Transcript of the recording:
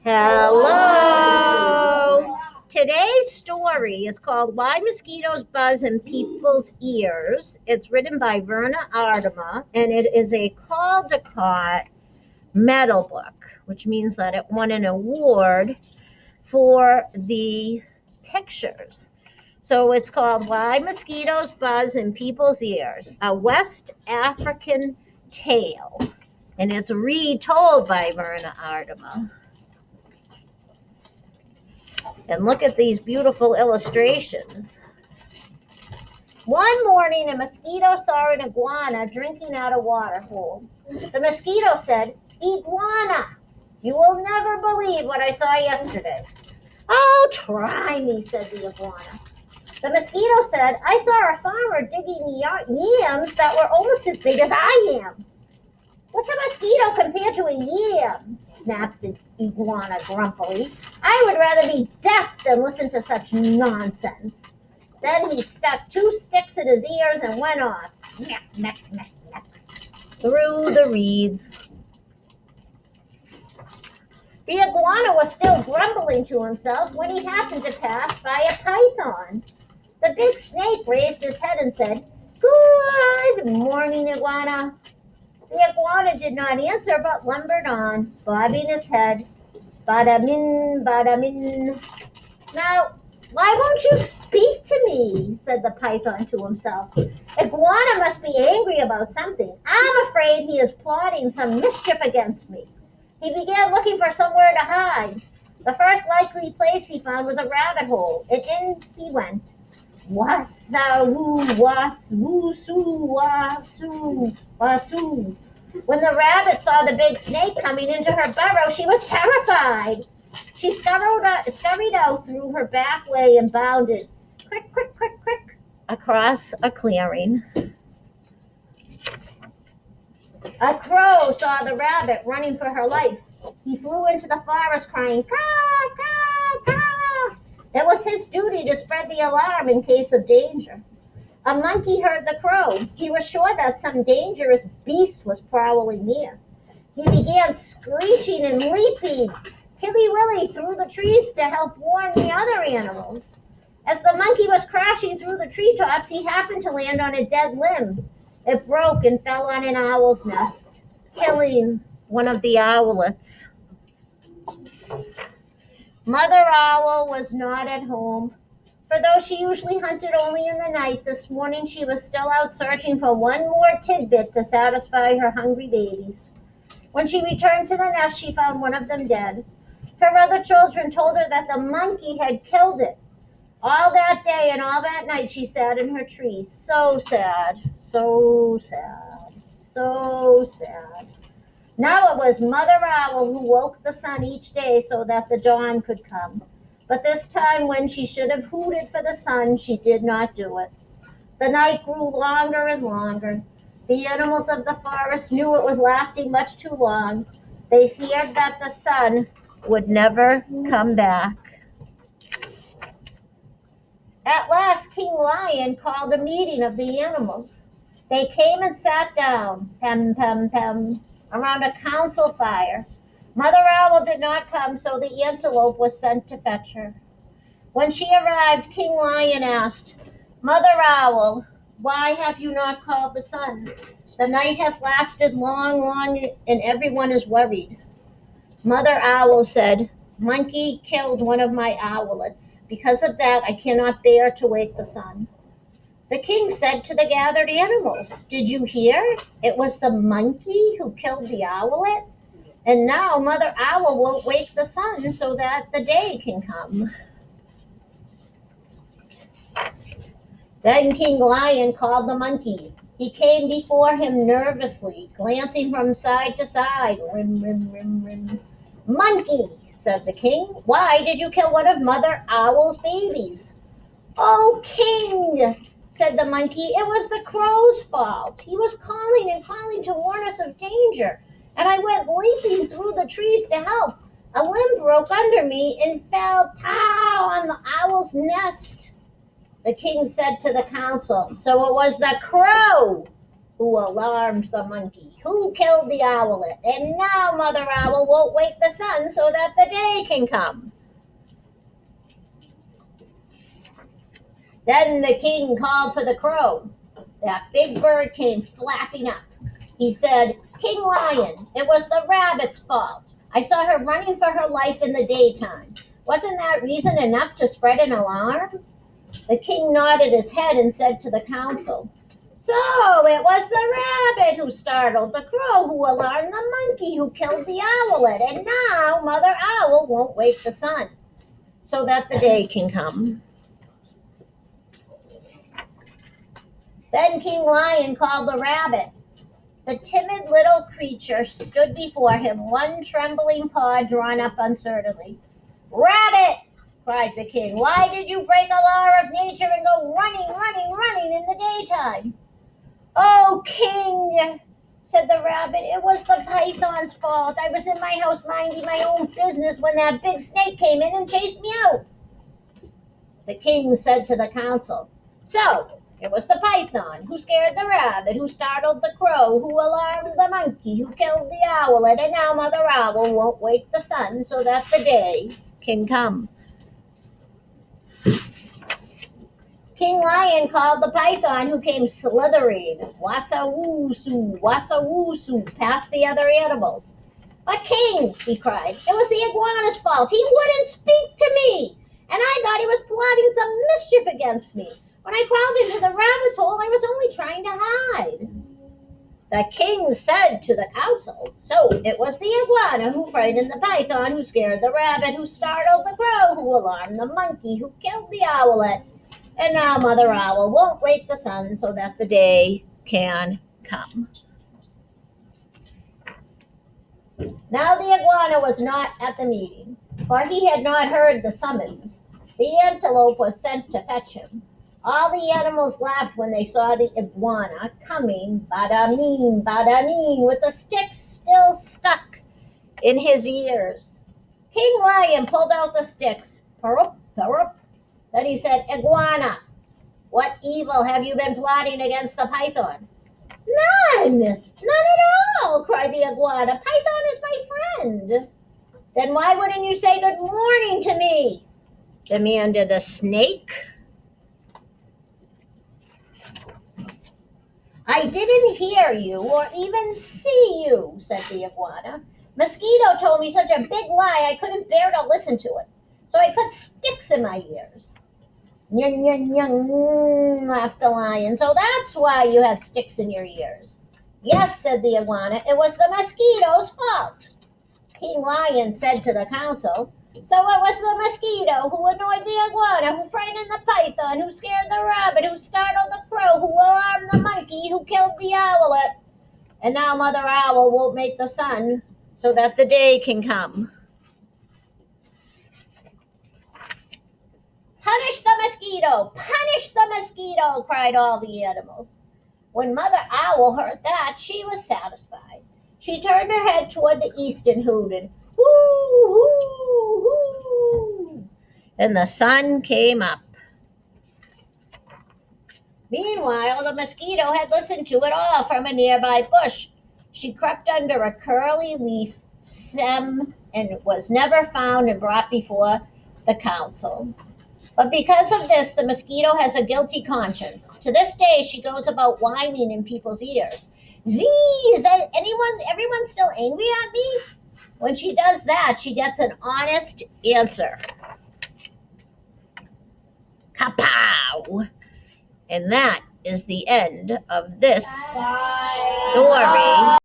Hello. Today's story is called Why Mosquitoes Buzz in People's Ears. It's written by Verna Aardema, and it is a Caldecott medal book, which means that it won an award for the pictures. So it's called Why Mosquitoes Buzz in People's Ears, a West African tale. And it's retold by Verna Aardema. And look at these beautiful illustrations. One morning, a mosquito saw an iguana drinking out a water hole. The mosquito said, "Iguana, you will never believe what I saw yesterday." "Oh, try me," said the iguana. The mosquito said, "I saw a farmer digging yams that were almost as big as I am." "What's a mosquito compared to a yam?" snapped the iguana grumpily. "I would rather be deaf than listen to such nonsense." Then he stuck 2 sticks in his ears and went off, neck, neck, neck, neck, through the reeds. The iguana was still grumbling to himself when he happened to pass by a python. The big snake raised his head and said, "Good morning, iguana." The iguana did not answer, but lumbered on, bobbing his head. Bada-min, bada-min. "Now, why won't you speak to me?" said the python to himself. "Iguana must be angry about something. I'm afraid he is plotting some mischief against me." He began looking for somewhere to hide. The first likely place he found was a rabbit hole, and in he went. Wassa-woo, was-woo-soo, wa-soo, wa-soo. When the rabbit saw the big snake coming into her burrow, she was terrified. She scurried out through her back way and bounded, crick, crick, crick, crick, across a clearing. A crow saw the rabbit running for her life. He flew into the forest crying, "Caw, caw, caw." It was his duty to spread the alarm in case of danger. A monkey heard the crow. He was sure that some dangerous beast was prowling near. He began screeching and leaping, hilly-willy, through the trees to help warn the other animals. As the monkey was crashing through the treetops, he happened to land on a dead limb. It broke and fell on an owl's nest, killing one of the owlets. Mother Owl was not at home. For though she usually hunted only in the night, this morning she was still out searching for one more tidbit to satisfy her hungry babies. When she returned to the nest, she found one of them dead. Her other children told her that the monkey had killed it. All that day and all that night she sat in her tree, so sad, so sad, so sad. Now it was Mother Owl who woke the sun each day so that the dawn could come. But this time, when she should have hooted for the sun, she did not do it. The night grew longer and longer. The animals of the forest knew it was lasting much too long. They feared that the sun would never come back. At last, King Lion called a meeting of the animals. They came and sat down, pem, pem, pem, around a council fire. Mother Owl did not come, so the antelope was sent to fetch her. When she arrived, King Lion asked, "Mother Owl, why have you not called the sun? The night has lasted long, and everyone is worried." Mother Owl said, "Monkey killed one of my owlets. Because of that, I cannot bear to wake the sun." The king said to the gathered animals, "Did you hear? It was the monkey who killed the owlet. And now Mother Owl won't wake the sun so that the day can come." Then King Lion called the monkey. He came before him nervously, glancing from side to side. Rim, rim, rim, rim. "Monkey," said the king, "why did you kill one of Mother Owl's babies?" "Oh, king," said the monkey, "it was the crow's fault. He was calling and calling to warn us of danger, and I went leaping through the trees to help. A limb broke under me and fell on the owl's nest." The king said to the council, "So it was the crow who alarmed the monkey." who killed the owlet? And now Mother Owl won't wake the sun so that the day can come. Then the king called for the crow. That big bird came flapping up. He said, King Lion, it was the rabbit's fault. I saw her running for her life in the daytime. Wasn't that reason enough to spread an alarm? The king nodded his head and said to the council, So it was the rabbit who startled the crow, who alarmed the monkey, who killed the owlet, and now Mother Owl won't wake the sun so that the day can come. Then King Lion called the rabbit. The timid little creature stood before him, one trembling paw drawn up uncertainly. Rabbit, cried the king, why did you break a law of nature and go running in the daytime? Oh, king, said the rabbit, it was the python's fault. I was in my house minding my own business when that big snake came in and chased me out. The king said to the council, So it was the python who scared the rabbit, who startled the crow, who alarmed the monkey, who killed the owlet, and now Mother Owl won't wake the sun so that the day can come. King Lion called the python, who came slithering, wassa-woo-soo, past the other animals. But king, he cried, it was the iguana's fault. He wouldn't speak to me, and I thought he was plotting some mischief against me. When I crawled into the rabbit's hole, I was only trying to hide. The king said to the council, So it was the iguana who frightened the python, who scared the rabbit, who startled the crow, who alarmed the monkey, who killed the owlet. And now Mother Owl won't wake the sun so that the day can come. Now the iguana was not at the meeting, for he had not heard the summons. The antelope was sent to fetch him. All the animals laughed when they saw the iguana coming, bada-meen, with the sticks still stuck in his ears. King Lion pulled out the sticks. Perup, perup. Then he said, Iguana, what evil have you been plotting against the python? None at all, cried the iguana. Python is my friend. Then why wouldn't you say good morning to me? Demanded the snake. I didn't hear you or even see you, said the iguana. Mosquito told me such a big lie I couldn't bear to listen to it, so I put sticks in my ears. Nyun, nyun, nyun, laughed the lion. So that's why you had sticks in your ears. Yes, said the iguana, it was the mosquito's fault. King Lion said to the council, So it was the mosquito who annoyed the iguana, who frightened the python, who scared the rabbit, who startled the crow, who alarmed the monkey, who killed the owlet. And now Mother Owl won't make the sun so that the day can come. Punish the mosquito! Punish the mosquito! Cried all the animals. When Mother Owl heard that, she was satisfied. She turned her head toward the east and hooted, Hoo, hoo, hoo. And the sun came up. Meanwhile, the mosquito had listened to it all from a nearby bush. She crept under a curly leaf stem and was never found and brought before the council. But because of this, the mosquito has a guilty conscience. To this day, she goes about whining in people's ears. Zee, is that everyone still angry at me? When she does that, she gets an honest answer. Kapow! And that is the end of this story.